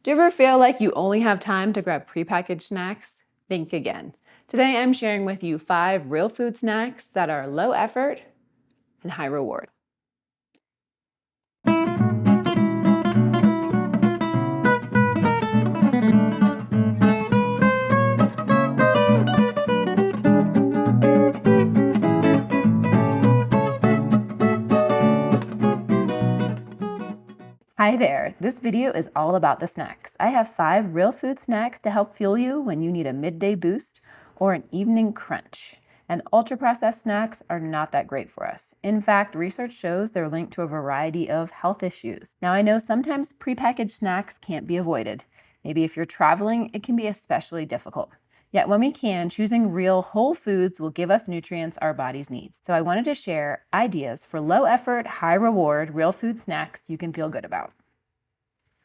Do you ever feel like you only have time to grab prepackaged snacks? Think again. Today I'm sharing with you 5 real food snacks that are low effort and high reward. Hi there, this video is all about the snacks. I have 5 real food snacks to help fuel you when you need a midday boost or an evening crunch. And ultra-processed snacks are not that great for us. In fact, research shows they're linked to a variety of health issues. Now, I know sometimes prepackaged snacks can't be avoided. Maybe if you're traveling, it can be especially difficult. Yet when we can, choosing real whole foods will give us nutrients our bodies need. So I wanted to share ideas for low effort, high reward, real food snacks you can feel good about.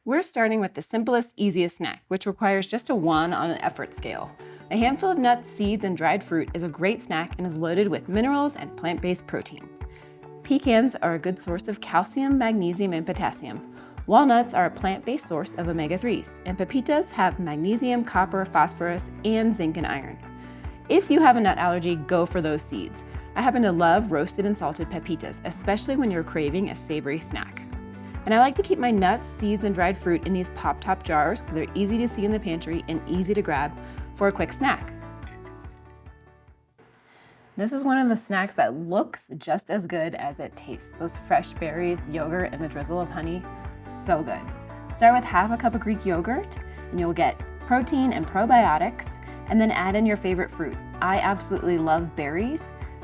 We're starting with the simplest, easiest snack, which requires just a 1 on an effort scale. A handful of nuts, seeds, and dried fruit is a great snack and is loaded with minerals and plant-based protein. Pecans are a good source of calcium, magnesium, and potassium. Walnuts are a plant-based source of omega-3s, and pepitas have magnesium, copper, phosphorus, and zinc and iron. If you have a nut allergy, go for those seeds. I happen to love roasted and salted pepitas, especially when you're craving a savory snack. And I like to keep my nuts, seeds, and dried fruit in these pop-top jars so they're easy to see in the pantry and easy to grab for a quick snack. This is one of the snacks that looks just as good as it tastes. Those fresh berries, yogurt, and a drizzle of honey, so good. Start with half a cup of Greek yogurt and you'll get protein and probiotics, and then add in your favorite fruit. I absolutely love berries.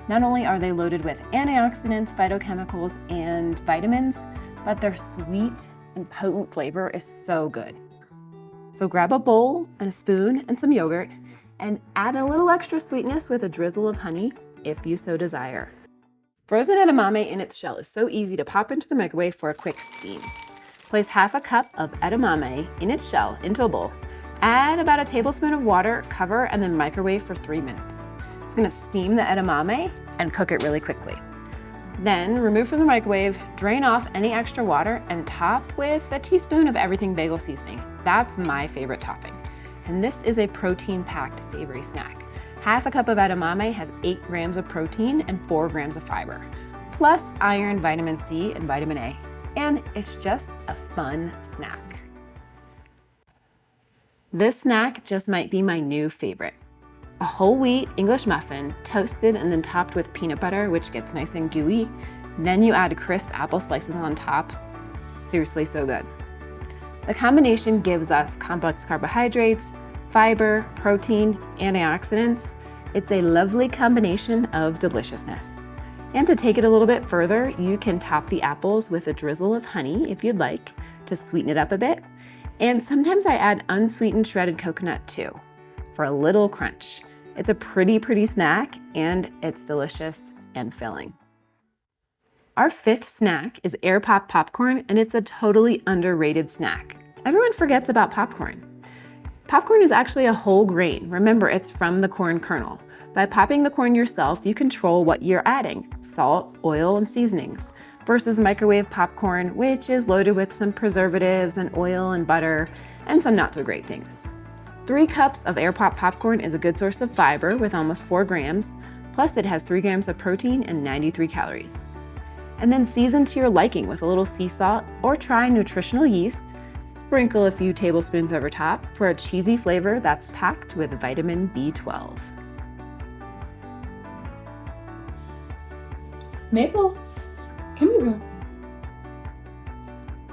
Not only are they loaded with antioxidants, phytochemicals, and vitamins, but their sweet and potent flavor is so good. So grab a bowl and a spoon and some yogurt and add a little extra sweetness with a drizzle of honey if you so desire. Frozen edamame in its shell is so easy to pop into the microwave for a quick steam. Place half a cup of edamame in its shell into a bowl. Add about a tablespoon of water, cover, and then microwave for 3 minutes. It's gonna steam the edamame and cook it really quickly. Then remove from the microwave, drain off any extra water, and top with a teaspoon of everything bagel seasoning. That's my favorite topping. And this is a protein-packed savory snack. Half a cup of edamame has 8 grams of protein and 4 grams of fiber, plus iron, vitamin C, and vitamin A. And it's just a fun snack. This snack just might be my new favorite. A whole wheat English muffin, toasted and then topped with peanut butter, which gets nice and gooey. Then you add crisp apple slices on top. Seriously, so good. The combination gives us complex carbohydrates, fiber, protein, antioxidants. It's a lovely combination of deliciousness. And to take it a little bit further, you can top the apples with a drizzle of honey if you'd like to sweeten it up a bit. And sometimes I add unsweetened shredded coconut too, for a little crunch. It's a pretty snack, and it's delicious and filling. Our 5th snack is Air Pop popcorn, and it's a totally underrated snack. Everyone forgets about popcorn. Popcorn is actually a whole grain. Remember, it's from the corn kernel. By popping the corn yourself, you control what you're adding: salt, oil, and seasonings, versus microwave popcorn, which is loaded with some preservatives and oil and butter and some not so great things. 3 cups of Air Pop popcorn is a good source of fiber with almost 4 grams, plus it has 3 grams of protein and 93 calories. And then season to your liking with a little sea salt or try nutritional yeast. Sprinkle a few tablespoons over top for a cheesy flavor that's packed with vitamin B12. Maple, come here, girl.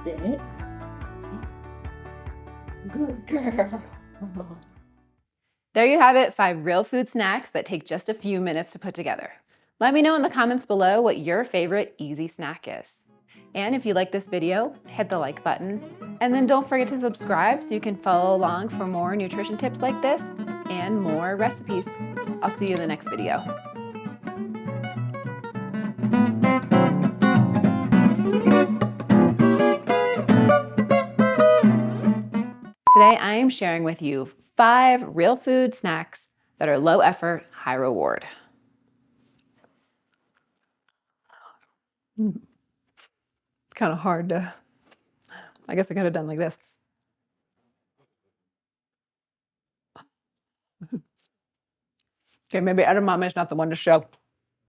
Sit. Good girl. There you have it, 5 real food snacks that take just a few minutes to put together. Let me know in the comments below what your favorite easy snack is. And if you like this video, hit the like button. And then don't forget to subscribe so you can follow along for more nutrition tips like this and more recipes. I'll see you in the next video. Today I am sharing with you 5 real food snacks that are low effort, high reward. It's kind of hard to, I guess I could have done like this. Okay, maybe edamame is not the one to show.